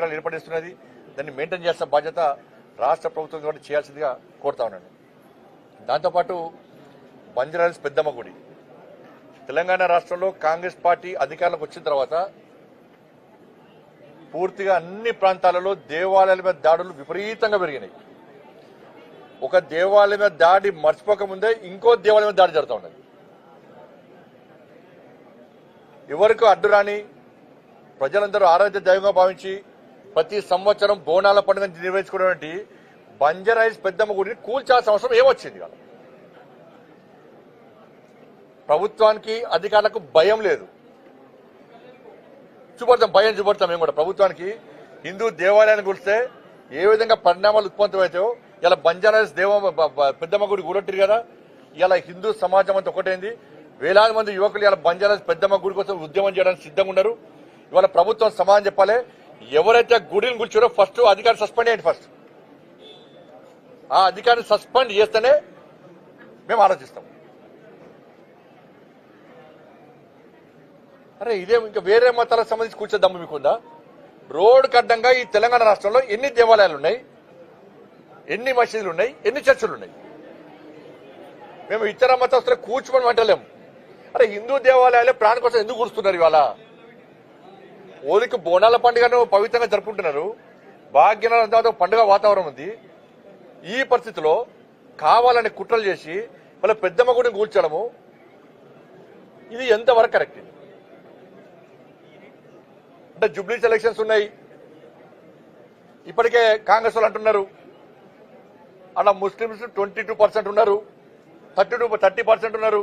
ఏర్పడిస్తున్నది. దాన్ని మెయింటైన్ చేసిన బాధ్యత రాష్ట్ర ప్రభుత్వం కూడా చేయాల్సిందిగా కోరుతా ఉన్నాను. దాంతోపాటు బంజారాహిల్స్ పెద్దమ్మ గుడి తెలంగాణ రాష్ట్రంలో కాంగ్రెస్ పార్టీ అధికారంలోకి వచ్చిన తర్వాత పూర్తిగా అన్ని ప్రాంతాలలో దేవాలయాల మీద దాడులు విపరీతంగా పెరిగినాయి. ఒక దేవాలయం మీద దాడి మర్చిపోకముందే ఇంకో దేవాలయం మీద దాడి జరుగుతూ ఉన్నది. ఎవరికి అడ్డురాని ప్రజలందరూ ఆరాధ్య దైవంగా భావించి ప్రతి సంవత్సరం బోనాల పండుగ నిర్వహించుకున్నటువంటి బంజారాహిల్స్ పెద్దమ్మ గుడిని కూల్చాల్సిన అవసరం ఏమొచ్చింది? ప్రభుత్వానికి అధికారులకు భయం లేదు. భయం చూపడతాం మేము కూడా. ప్రభుత్వానికి హిందూ దేవాలయాన్ని కూల్స్తే ఏ విధంగా పరిణామాలు ఉత్పన్నమవుతాయో ఇలా బంజారాహిల్స్ పెద్దమ్మ గుడి కూడొట్టిరు కదా. ఇలా హిందూ సమాజం అంతా ఒకటైంది. వేలాది మంది యువకులు ఇలా బంజారాహిల్స్ పెద్దమ్మ గుడి కోసం ఉద్యమం చేయడానికి సిద్ధంగా ఉన్నారు. ఇవాళ ప్రభుత్వం సమాధానం చెప్పాలి. ఎవరైతే గుడిని కూల్చారో ఫస్ట్ అధికారిని సస్పెండ్ చేయండి. ఫస్ట్ ఆ అధికారిని సస్పెండ్ చేస్తేనే మేము ఆలోచిస్తాం. అరే ఇదే ఇంకా వేరే మతాలకు సంబంధించి కూర్చోద్దాము మీకుందా? రోడ్డుకు అడ్డంగా ఈ తెలంగాణ రాష్ట్రంలో ఎన్ని దేవాలయాలు ఉన్నాయి, ఎన్ని మసీదులు ఉన్నాయి, ఎన్ని చర్చిలు ఉన్నాయి? మేము ఇతర మతస్థులు కూర్చోమని అంటలేము. అరే హిందూ దేవాలయాలే ప్రాణం కోసం ఎందుకు కూర్చున్నారు? ఇవాళ ఓలికి బోనాల పండుగను పవిత్రంగా జరుపుకుంటున్నారు. భాగ్యనగరంతో పండుగ వాతావరణం ఉంది. ఈ పరిస్థితిలో కావాలని కుట్రలు చేసి వాళ్ళ పెద్దమ్మ గుడిని కూల్చడము ఇది ఎంతవరకు కరెక్ట్? అంటే జూబ్లీస్ ఎలక్షన్స్ ఉన్నాయి. ఇప్పటికే కాంగ్రెస్ వాళ్ళు అంటున్నారు అలా ముస్లింస్ 22% ఉన్నారు, 30% ఉన్నారు.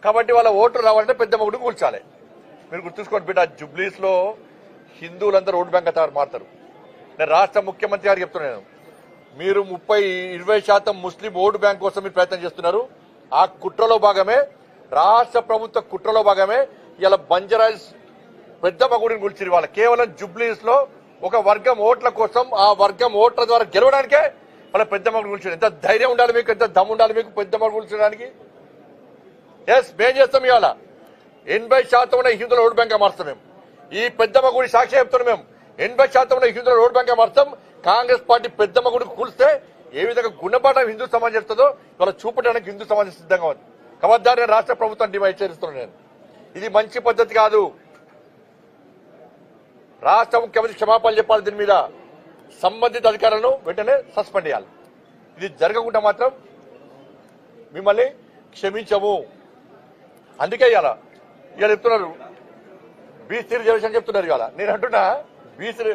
కాబట్టి వాళ్ళ ఓట్లు రావాలంటే పెద్దమ్మ గుడిని కూల్చాలి. మీరు గుర్తుంచుకోండి బిడ్డ, జూబ్లీస్ లో హిందువులందరూ ఓటు బ్యాంక్ మారుతారు. నేను రాష్ట్ర ముఖ్యమంత్రి గారు చెప్తున్నాను, మీరు 20% ముస్లిం ఓటు బ్యాంక్ కోసం మీరు ప్రయత్నం చేస్తున్నారు. ఆ కుట్రలో భాగమే, రాష్ట్ర ప్రభుత్వ కుట్రలో భాగమే ఇలా బంజారాహిల్స్ పెద్దమ్మ గుడిని కూల్చిరు. వాళ్ళ కేవలం జూబ్లీస్ లో ఒక వర్గం ఓట్ల కోసం, ఆ వర్గం ఓట్ల ద్వారా గెలవడానికే వాళ్ళ పెద్దమ్మ గుడి కూల్చారు. ఎంత ధైర్యం ఉండాలి మీకు, ఎంత దమ్ము ఉండాలి మీకు పెద్దమ్మ కూల్చడానికి? ఎస్ మేం చేస్తాం. ఇవాళ 80% ఉన్న హిందువుల ఓటు బ్యాంక్ మారుస్తాం మేము. ఈ పెద్దమ్మ గుడి సాక్షి చెప్తున్నాం మేము. 80% ఉన్న హిందువుల ఓటు బ్యాంక్ మారుస్తాం. కాంగ్రెస్ పార్టీ పెద్దమ్మ గుడికి కూల్స్తే ఏ విధంగా గుణపాఠం హిందూ సమాజం చేస్తుందో ఇవాళ చూపడానికి హిందూ సమాజం సిద్ధంగా ఉంది. ఖబర్దార్ నేను రాష్ట్ర ప్రభుత్వం హెచ్చరిస్తున్నాను. నేను ఇది మంచి పద్ధతి కాదు. రాష్ట్ర ముఖ్యమంత్రి క్షమాపణ చెప్పాలి. దీని మీద సంబంధిత అధికారులను వెంటనే సస్పెండ్ చేయాలి. ఇది జరగకుండా మాత్రం మిమ్మల్ని క్షమించము. అందుకే ఇవాళ చెప్తున్నారు బీసీ రిజర్వేషన్ చెప్తున్నారు. ఇవాళ నేను అంటున్నా బీసీ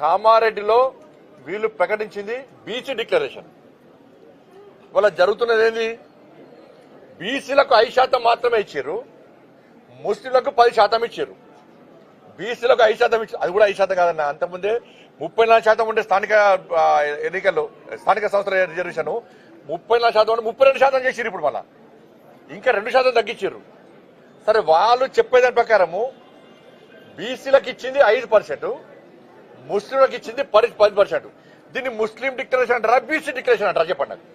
కామారెడ్డిలో వీళ్ళు ప్రకటించింది బీసీ డిక్లరేషన్. ఇవాళ జరుగుతున్నది ఏంది? బీసీలకు 5% మాత్రమే ఇచ్చారు, ముస్లింలకు 10% ఇచ్చారు. బీసీలకు 5% ఇచ్చారు. అది కూడా 5% కాదన్న, అంతకుముందే 34% ఉండే స్థానిక ఎన్నికల్లో స్థానిక సంస్థల రిజర్వేషన్ 34% 32% చేసారు. ఇప్పుడు మళ్ళా ఇంకా 2% తగ్గించారు. సరే వాళ్ళు చెప్పేదాని ప్రకారము బీసీలకు ఇచ్చింది 5%, ముస్లింలకు ఇచ్చింది 10%. దీన్ని ముస్లిం డిక్లరేషన్ అంటారా, బీసీ డిక్లరేషన్ అంటారా? చెప్పండి నాకు.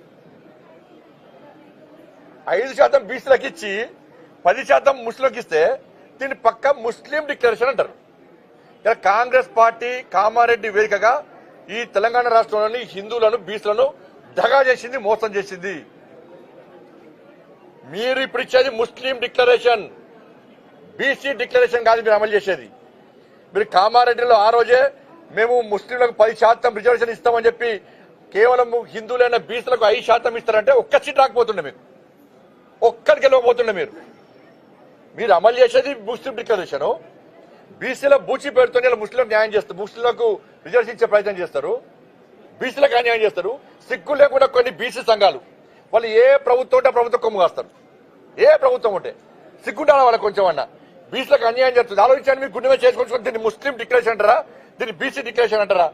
5% బీసీలకు ఇచ్చి 10% ముస్లింలకు ఇస్తే దీన్ని పక్క ముస్లిం డిక్లరేషన్ అంటారు. ఇలా కాంగ్రెస్ పార్టీ కామారెడ్డి వేదికగా ఈ తెలంగాణ రాష్ట్రంలోని హిందువులను బీసీలను దగా చేసింది, మోసం చేసింది. మీరు ఇప్పుడు ఇచ్చేది ముస్లిం డిక్లరేషన్, బీసీ డిక్లరేషన్ కాదు మీరు అమలు చేసేది. మీరు కామారెడ్డిలో ఆ రోజే మేము ముస్లింలకు 10% రిజర్వేషన్ ఇస్తామని చెప్పి కేవలం హిందువులైన బీసీలకు 5% ఇస్తారంటే ఒక్క సీట్ రాకపోతుండే, మీకు ఒక్కరికి గెలవబోతుండే. మీరు అమలు చేసేది ముస్లిం డిక్లరేషన్. బీసీల బూచి పేరుతోనే ముస్లింలకు న్యాయం చేస్తారు, ముస్లింలకు రిజర్వేషన్ ఇచ్చే ప్రయత్నం చేస్తారు, బీసీలకు అన్యాయం చేస్తారు. సిగ్గు లేకుండా కొన్ని బీసీ సంఘాలు వాళ్ళు ఏ ప్రభుత్వం ఉంటే ప్రభుత్వం కొమ్ము కాస్తారు. ఏ ప్రభుత్వం ఉంటే సిగ్గుంటారా వాళ్ళకి కొంచెం అన్నా? బీసీలకు అన్యాయం చేస్తుంది. ఆలోచించండి. మీకు గుండె చేసుకొని దీన్ని ముస్లిం డిక్లరేషన్ అంటారా, దీన్ని బీసీ డిక్లరేషన్ అంటారా?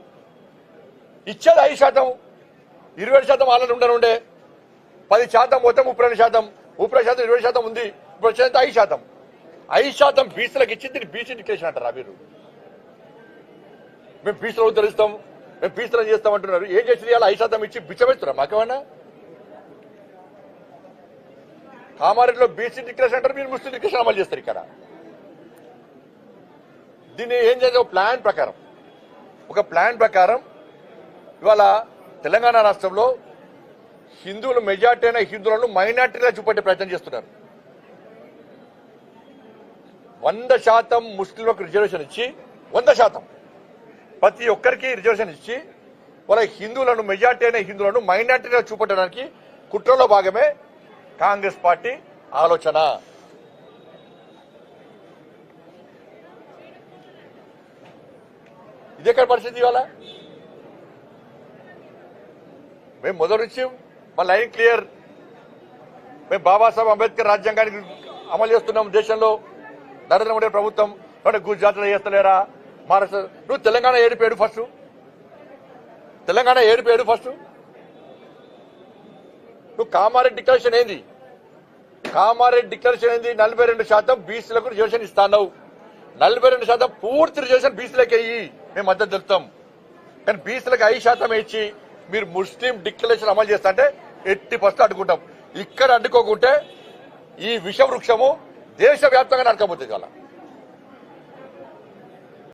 ఇచ్చేది 5%, 20% వాళ్ళని ఉండనుండే, 10% మొత్తం 32%, 30% 20% ఉంది. ఇప్పుడు వచ్చేది 5% బీసీలకు ఇచ్చి దీన్ని బీసీ డిక్లరేషన్ అంటారా? మీరు మేము బీసీలో ఉద్ధరిస్తాం, మేము బీసీలో చేస్తామంటున్నారు. ఏం చేసింది? అలా 5% ఇచ్చి బిచ్చమెత్తురా మాకేమన్నా? కామారెడ్డిలో బీసీ డిక్లరేషన్ అంటారు, మీరు ముస్లిం డిక్లరేషన్ అమలు చేస్తారు. ఇక్కడ దీన్ని ఏం చేసే ఒక ప్లాన్ ప్రకారం ఇవాళ తెలంగాణ రాష్ట్రంలో హిందువులు మెజార్టీ అయిన హిందువులను మైనార్టీగా చూపెట్టే ప్రయత్నం చేస్తున్నారు. 100% ముస్లింలకు రిజర్వేషన్ ఇచ్చి 100% ప్రతి ఒక్కరికి రిజర్వేషన్ ఇచ్చి వాళ్ళ హిందువులను మెజార్టీ అయిన హిందువులను మైనార్టీగా చూపెట్టడానికి కుట్రలో భాగమే కాంగ్రెస్ పార్టీ ఆలోచన. ఇదే పరిస్థితి. ఇవాళ మేము మొదటి నుంచి మా లైన్ క్లియర్. మేము బాబాసాహెబ్ అంబేద్కర్ రాజ్యాంగానికి అమలు చేస్తున్నాం దేశంలో. నరేంద్ర మోడీ ప్రభుత్వం గుజరాత్లో చేస్తలేరా, మహారాష్ట్ర. నువ్వు తెలంగాణ ఏడు ఫస్ట్. తెలంగాణ ఏడు ఫస్ట్. నువ్వు కామారెడ్డి డిక్లరేషన్ ఏంది? 42% బీసీలకు రిజర్వేషన్ ఇస్తావు. 42% పూర్తి రిజర్వేషన్ బీసీలకు అయ్యి మేము మద్దతు తెలుపుతాం. కానీ బీసీలకు 5% ఇచ్చి మీరు ముస్లిం డిక్లరేషన్ అమలు చేస్తా అంటే 80% అడ్డుకుంటాం. ఇక్కడ అడ్డుకోకుంటే ఈ విష వృక్షము దేశవ్యాప్తంగా నడకపోతుంది.